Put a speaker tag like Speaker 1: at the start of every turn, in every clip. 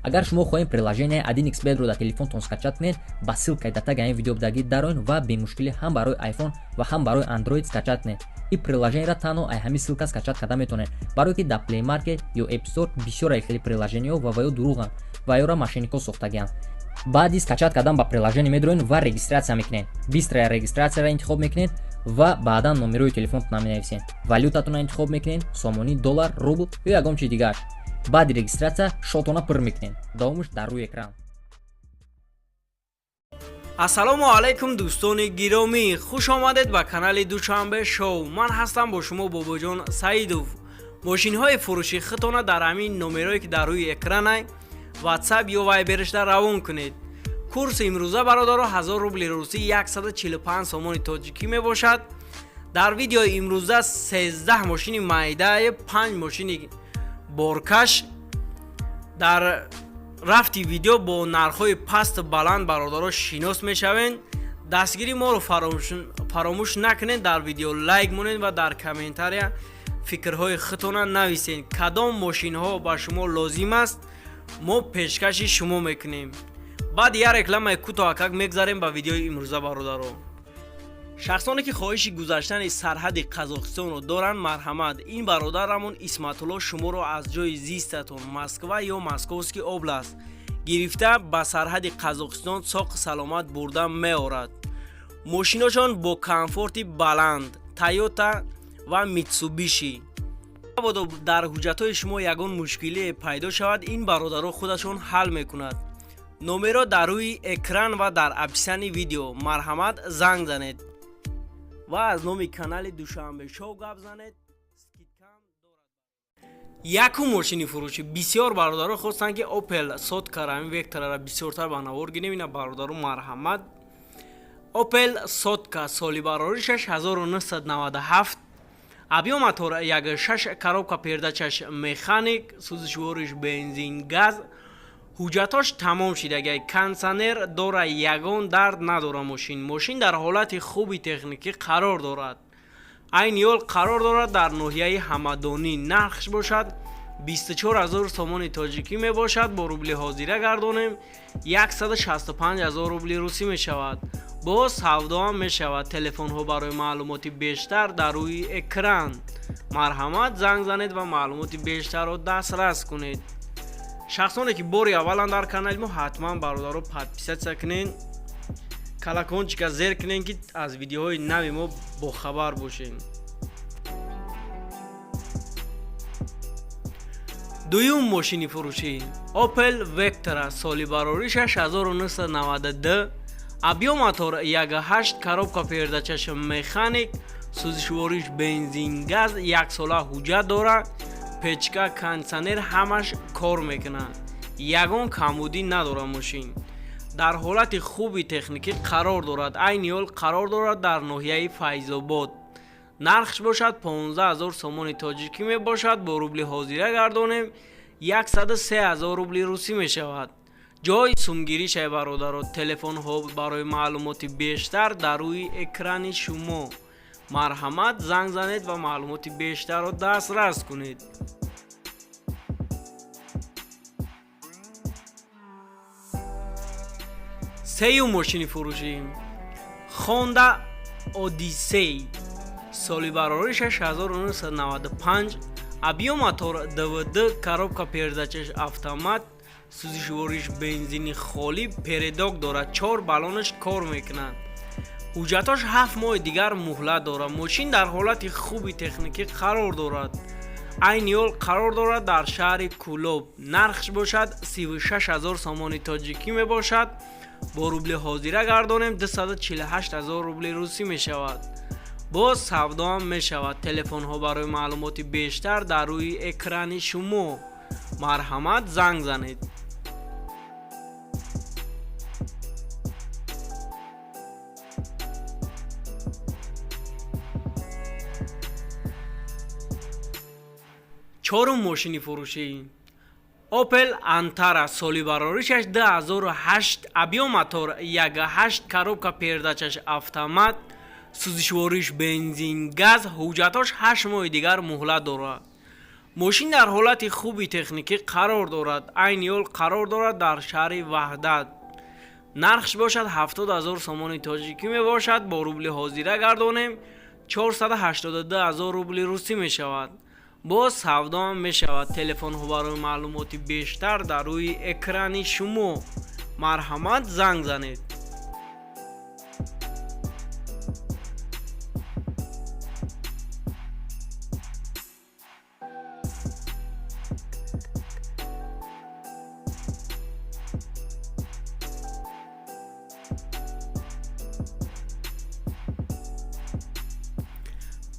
Speaker 1: агар шумо хоҳем приложение 1xbet-ро дар телефонтон скачат кунед, ба ссилкаи дар таги ин видео будагӣ дароин ва бемушкилӣ ҳам барои iPhone ва ҳам барои Android скачат кунед. ин приложениеро танҳо ай ҳамин ссилка скачат карда метавонед, барое ки дар Play Market ё App Store бисёр хеле приложениҳо ва ё дуруғанд ва ёро мошеннико сохтагианд. баъди скачат кардан ба приложение медроед ва регистратсия мекунед. бистра регистратсияро интихоб мекунед ва баъдан номерои телефонтон менависед. валютатонро интихоб мекунед, сомонӣ, доллар, рубл ё ягон чизи дигар. баъди регистратсия шотона пур мекунед. давомиш дар рӯи экран.
Speaker 2: ассалому алайкум дӯстони гиромӣ, хуш омадед ба канали душанбе шоу. ман ҳастам бо шумо бобоҷон саидов. мошинҳои фурӯши хитона дар ҳамин номерое ки дар рӯи экранай WhatsApp ё Viberишда равон кунед. курси имрӯза бародаро 1000 рубли русӣ 145 сомони тоҷикӣ мебошад. дар видеои имрӯза 13 мошини майда, 5 мошини боркаш дар рафти видео бо нархҳои паст баланд бародаро шинос мешаванд. дастгири моро фаромӯш накунед, дар видео лайк монед ва дар комментария фикрҳои хитона нависед. кадом мошинҳо ба шумо лозим аст, мо пешкаши шумо мекунем. баъд як рекламаи кӯтоҳакак мегзарем ба видеои имрӯза бародаро. шахсоне ки хоҳиши гузаштани сарҳади қазоқистонро доранд, марҳамат, ин бародарамон Исматулло шуморо аз ҷои зистатон Москва ё Московский област гирифта ба сарҳади Қазоқистон соқи саломат бурда меорад. мошиношон бо комфорти баланд, Toyota ва Mitsubishi. мабодо дар ҳуҷҷатҳои шумо ягон мушкилие пайдо шавад, ин бародаро худашон ҳал мекунад. номеро дар рӯи экран ва дар описани видео. марҳамат, занг занед ва аз номи канали душанбе шоу гап занед. скидкам дорад. якум мошини фурӯшӣ. бисёр бародаро хостанд ки Opel Sotka рамин Vectra бисёртар ба навор гирем. ина бародаро марҳамат. Opel Sotka соли бароришаш 1997. объем мотор 1.6, коробка передачаш механик, сӯзишвориш бензин газ. ҳуҷҷатош тамом шидагай, кондитсионер дора, ягон дард надора. мошин дар ҳолати хуби техникӣ қарор дорад. айни ҳол қарор дорад дар ноҳияи ҳамадонӣ. нархш бошад 24000 сомони тоҷикӣ мебошад. бо рубли ҳозира гардонем 165000 рубли русӣ мешавад. боз савдоам мешавад. телефонҳо барои маълумоти бештар дар рӯи экран. марҳамат, занг занед ва маълумоти бештарро дастрас кунед. шахсоне ки бори аввалан дар канали мо, ҳатман бародаро подписатсия кунед, колокольчика зер кунед ки аз видеоҳои нави мо бохабар бошед. дуюм мошини фурӯшӣ. Opel Vectra соли бароришаш 1992. объем мотор 1.8, коробка передачаш механик, сӯзишвориш бензин газ, 1 сола ҳуҷҷат дорад. печка, кондитсионер ҳамаш кор мекунад. ягон камбудӣ надорад. мошин дар ҳолати хуби техникӣ қарор дорад. айни ҳол қарор дорад дар ноҳияи Файзобод. нархш бошад 15000 сомони тоҷикӣ мебошад. бо рубли ҳозира гардонем 103000 рубли русӣ мешавад. ҷои сумгиришай бародаро. телефонҳо барои маълумоти бештар дар рӯи экрани шумо. марҳамат, занг занед ва маълумоти бештарро дастрас кунед. сеюм мошини фурӯшӣ. Honda Odyssey соли бароришаш 1995. объем мотор DVD, коробка передачаш автомат, сӯзишвориш бензини холӣ, передок дорад. 4 баллонаш кор мекунад. ҳуҷҷатош 7 моҳи дигар муҳлат дорад. мошин дар ҳолати хуби техникӣ қарор дорад. айни ҳол қарор дорад дар шаҳри Кӯлоб. нархш бошад 36000 сомони тоҷикӣ мебошад. бо рубли ҳозира гардонем 248000 рубли русӣ мешавад. боз савдоам мешавад. телефонҳо барои маълумоти бештар дар рӯи экрани шумо. марҳамат, занг занед. чорум мошини фурӯшӣ. Opel Antara соли бароришаш 2008. объем мотор 1.8, коробка передачаш автомат, сӯзишвориш бензин газ. ҳуҷҷатош 8 моҳи дигар муҳлат дорад. ماشین در حالت خوبی تکنیکی قرار دارد. عین حال قرار دارد در شهر وحدت. نرخش باشد 70,000 سومان تاجیکی می باشد. با روبل حاضره گردانیم 482,000 روبل روسی می شود. باز سودا می شود. تلفن ها برای معلوماتی بیشتر در روی اکران شما مرحمت زنگ زنید.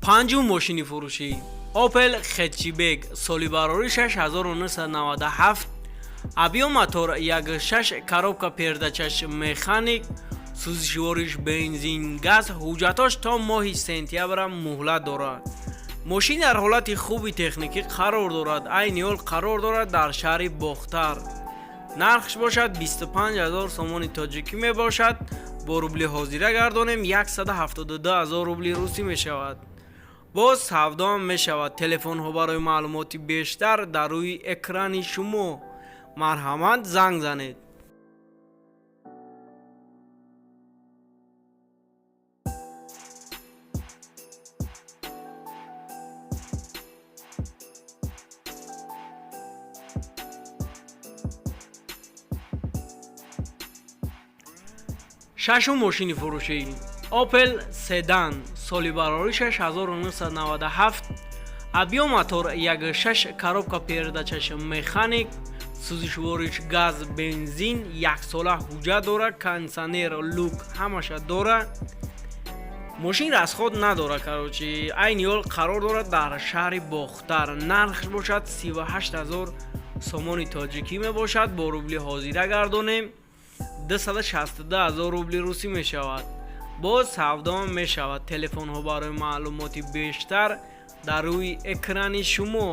Speaker 2: پنجم ماشینی فروشی اوپل خچیبگ سالی براری 6997 ابیو موتور 1.6 коробка передач механик сӯзишвориш бензин газ ҳуҷҷатош то моҳи сентябр муҳлат дорад. мошин дар ҳолати хуби техникӣ қарор дорад. айни ҳол қарор дорад дар шаҳри бохтар. нархш бошад 25000 сомони тоҷикӣ мебошад. бо рубли ҳозира гардонем 172000 рубли русӣ мешавад. боз савдо мешавад. телефонҳо барои маълумоти бештар дар рӯи экрани шумо марҳамат занг занед. шашум мошини фурӯшӣ опел седан соли барори 6997 абиё мотор 1.6 коробка передачаш механик сӯзишвориш газ бензин яксола ҳуҷҷат дора кондитсионер лук ҳамаша дора. мошин расход надора. карочи айни ҳол қарор дорад дар шаҳри бохтар. нархш бошад 38000 сомони тоҷикӣ мебошад. бо рубли ҳозира гардонем 262000 рубли русӣ мешавад. боз савдо мешавад. телефонҳо барои маълумоти бештар дар рӯи экрани шумо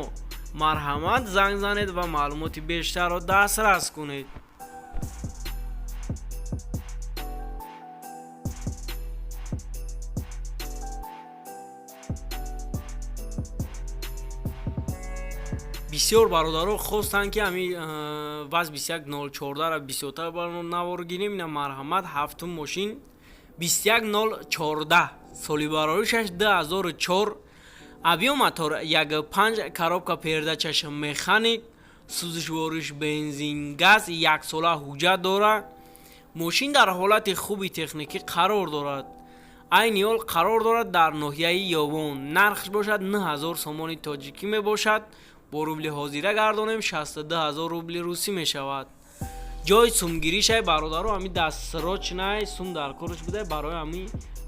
Speaker 2: марҳамат занг занед ва маълумоти бештарро дастрас кунед. бисёр бародаро хостанд ки ами ваз 21014 ра бисёртар барно наворо гирем. ина марҳамат ҳафтум мошин 21014 соли барори 2004 авио мотор 1.5 коробка передачаш механик сӯзишвориш бензин газ яксола ҳуҷҷат дора. мошин дар ҳолати хуби техникӣ қарор дорад. айни ҳол қарор дорад дар ноҳияи ёвон. нархш бошад 9000 сомони тоҷикӣ мебошад. бо рубли ҳозира гардонем 62000 рубли русӣ мешавад. ҷои сумгиришай бародаро ами дастсироч най сум дар корш будай барои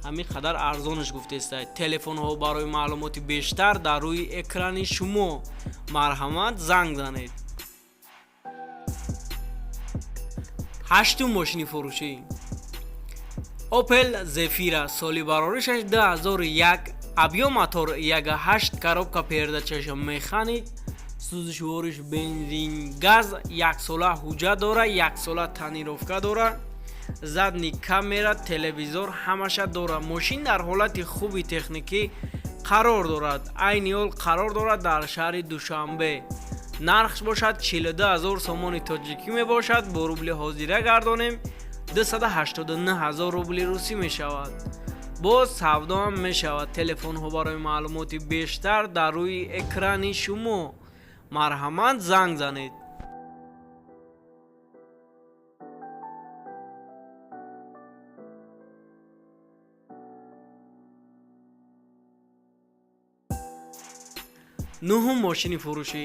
Speaker 2: ами қадар арзонаш гуфтестай. телефонҳо барои маълумоти бештар дар рӯи экрани шумо марҳамат занг занед. ҳаштум мошини фурӯшӣ опел зефира соли барори 2001 абиё мотор 1.8 коробка передачаш механик сӯзишвориш бензин газ яксола ҳуҷҷат дора яксола танировка дора. задни камера телевизор ҳамаша дора. мошин дар ҳолати хуби техникӣ қарор дорад. айни ҳол қарор дорад дар шаҳри душанбе. нархш бошад 42000 сомони тоҷикӣ мебошад. бо рубли ҳозира гардонем 289000 рубли русӣ мешавад. боз савдо ҳам мешавад. телефонҳо барои маълумоти бештар дар рӯи экрани шумо марҳамат занг занед. нуҳум мошини фурӯшӣ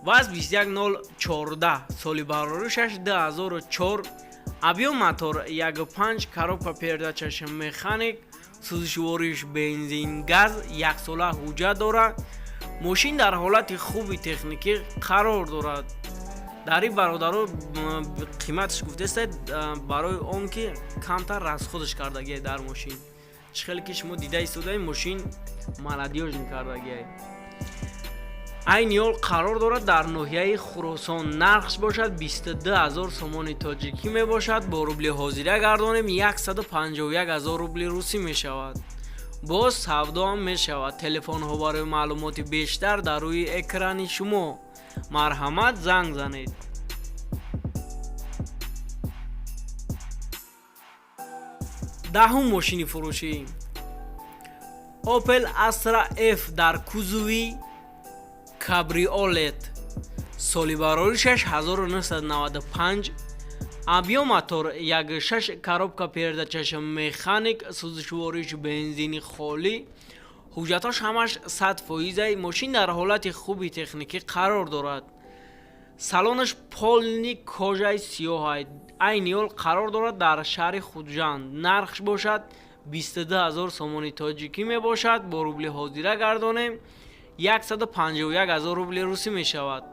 Speaker 2: ваз 21014 соли барори 2004 авио мотор 1.5 коробка передачаш механик сӯзишвориш бензин газ яксола ҳуҷҷат дора. мошин дар ҳолати хуби техникӣ қарор дорад. дар ин бародаро қиматаш гуфтестай барои он ки камтар расходаш кардагиай дар мошин. чӣ хеле ки шумо дида истодаи мошин молодёж кардагиай. айни ҳол қарор дорад дар ноҳияи хуросон. нархш бошад 22000 сомони тоҷикӣ мебошад. бо рубли ҳозира гардонем 151000 рубли русӣ мешавад. боз савдо мешавад. Телефонҳо барои маълумоти бештар дар рӯи экрани шумо. Марҳамат, занг занед. даҳум мошини фурӯшӣ. Opel Astra F дар кузови кабриолет. соли барори 6995. Абьём мотор 1.6 коробка передачаша механик, сӯзишвориш бензини холӣ. ҳуҷҷатош ҳамаш 100%. Мошин дар ҳолати хуби техникӣ қарор дорад. салонаш полни кожаи сиёҳ. айни ҳол қарор дорад дар шаҳри худжанд. нархш бошад 22000 сомони тоҷикӣ мебошад. бо рубли ҳозира гардонем 151000 рубли русӣ мешавад.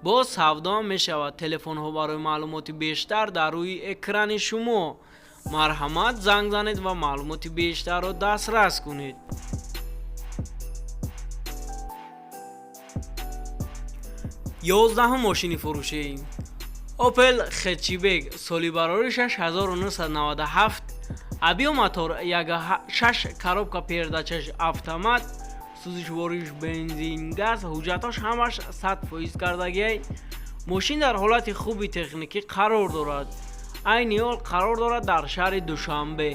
Speaker 2: боз савдо мешавад. телефонҳо барои маълумоти бештар дар рӯи экрани шумо. марҳамат, занг занед ва маълумоти бештарро дастрас кунед. 11 мошини фурӯшӣ. Opel Hatchback. соли барори 6997. абьём мотор 1.6 коробка передачаш автомат, сӯзишвориш бензин газ. ҳуҷҷатош ҳамаш 100% кардагиай. мошин дар ҳолати хуби техникӣ қарор дорад. айни ҳол қарор дорад дар шаҳри душанбе.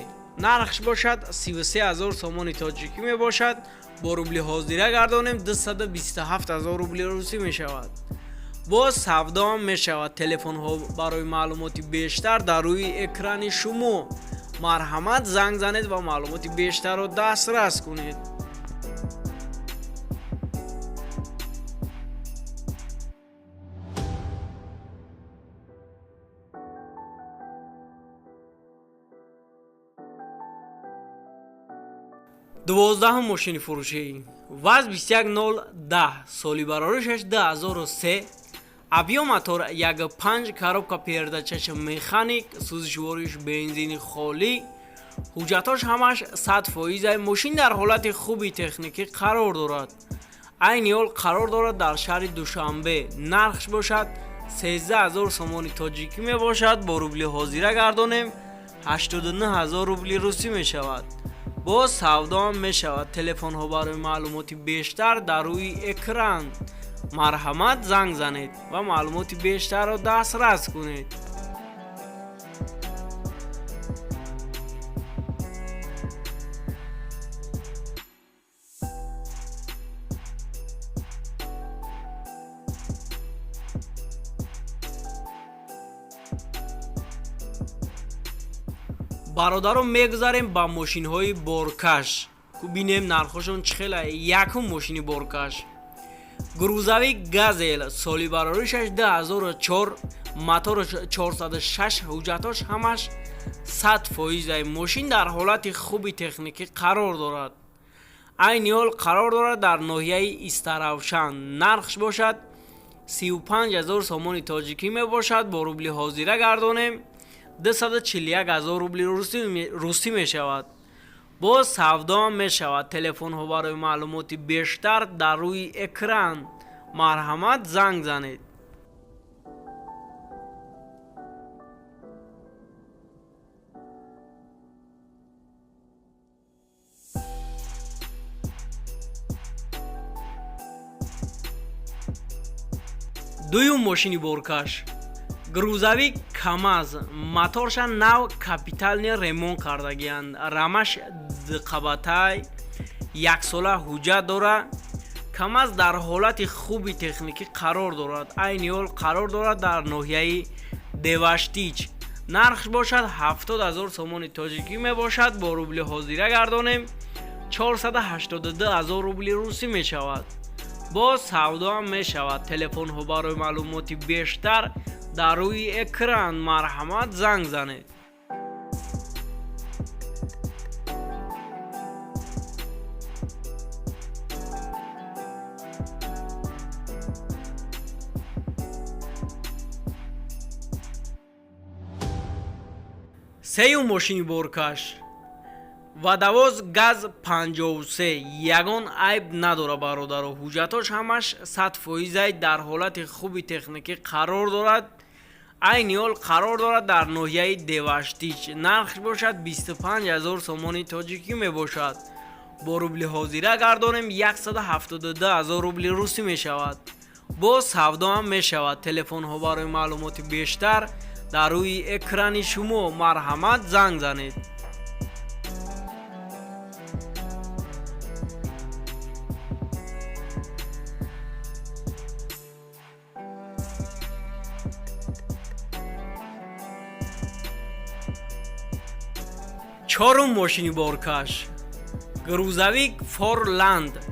Speaker 2: нархш бошад 33000 сомони тоҷикӣ мебошад. бо рубли ҳозира гардонем 227000 рубли русӣ мешавад. боз савдо мешавад. телефонҳо барои маълумоти бештар дар рӯи экрани шумо. марҳамат, занг занед ва маълумоти бештарро дастрас кунед. Дувоздаҳум мошини фурӯшӣ. ВАЗ 21010. соли бароришаш 2003. абьём мотор 1.5 коробка передачаша механик, сӯзишвориш бензини холӣ. ҳуҷҷатош ҳамаш 100%. мошин дар ҳолати хуби техникӣ қарор дорад. айни ҳол қарор дорад дар шаҳри душанбе. нархш бошад 13000 сомони тоҷикӣ мебошад. бо рубли ҳозира гардонем 89000 рубли русӣ мешавад. боз савдо мешавад. телефонҳо барои маълумоти бештар дар рӯи экран. марҳамат, занг занед ва маълумоти бештарро дастрас кунед. бародаро мегузарем ба мошинҳои боркаш. бинем нархошон чӣ хела. якум мошини боркаш. грузовик газел. соли бароришаш 2004. моторош 406. ҳуҷҷатош ҳамаш 100%. мошин дар ҳолати хуби техникӣ қарор дорад. айни ҳол қарор дорад дар ноҳияи Истаравшан. нархш бошад 35000 сомони тоҷикӣ мебошад. бо рубли ҳозира гардонем 241000 рубли русӣ мешавад. боз савдо мешавад. телефонҳо барои маълумоти бештар дар рӯи экран. марҳамат, занг занед. дуюм мошини боркаш. грузовик камаз. моторша нав капитални ремонт кардагиянд. рамаш диқабатай. яксола ҳуҷҷат дорад. камаз дар ҳолати хуби техникӣ қарор дорад. айни ҳол қарор дорад дар ноҳияи деваштич. нархш бошад 70000 сомони тоҷикӣ мебошад. бо рубли ҳозира гардонем 482000 рубли русӣ мешавад. боз савдо мешавад. телефонҳо барои маълумоти бештар дар рӯи экран. марҳамат, занг занед. сеюм мошини боркаш. вадовоз газ 53. ягон айб надора бародаро. ҳуҷҷатош ҳамаш 100%. дар ҳолати хуби техникӣ қарор дорад. айни ҳол қарор дорад дар ноҳияи деваштич. нархш бошад 25000 сомони тоҷикӣ мебошад. با روبل حاضره گردانیم 172,000 روبل روسی می شود. با سودا هم می شود. تلفن ها برای معلومات بیشتر در روی اکران شما مرحمت زنگ زنید. چهارم ماشین بارکش گروزویک فورلند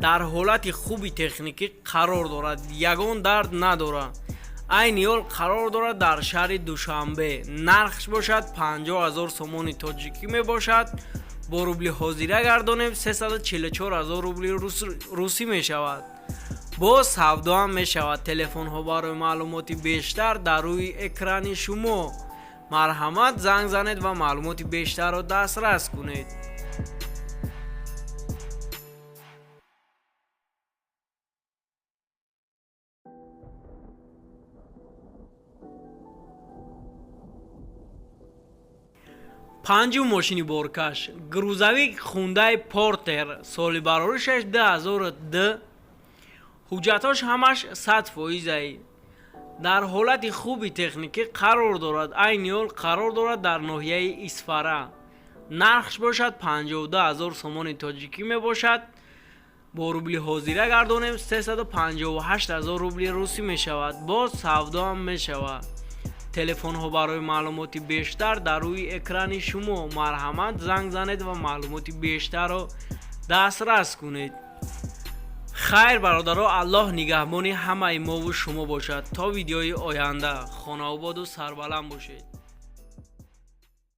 Speaker 2: در حالت خوبی تکنیکی قرار دارد. یگان درد ندارد. این حال قرار دارد در شهر دوشنبه. نرخش باشد 50,000 سومون تاجیکی می باشد. با روبل حاضره گردانیم 344,000 روبل روسی می شود. با سودا هم می شود. تلفن ها برای معلومات بیشتر در روی اکران شما مرحمت زنگ زنید و معلومات بیشتر را دسترس کنید. پنجم ماشین بارکش گروزویک خوندای پورتر سال برارشش 2002. حجتاش همش 100% در حالت خوبی تکنیکی قرار دارد. این حال قرار دارد در ناحیه اصفهان. نرخش باشد 52,000 سومون تاجیکی می باشد. با روبل حاضره گردانیم 358,000 روبل روسی می شود. با سودا هم می شود. تلفن ها برای معلومات بیشتر در روی اکران شما مرحمت زنگ زنید و معلومات بیشتر را دسترس کنید. خیر برادرها، الله نگهبان همه ما و شما باشد. تا ویدیوی آینده خانه آباد و سربلند باشید.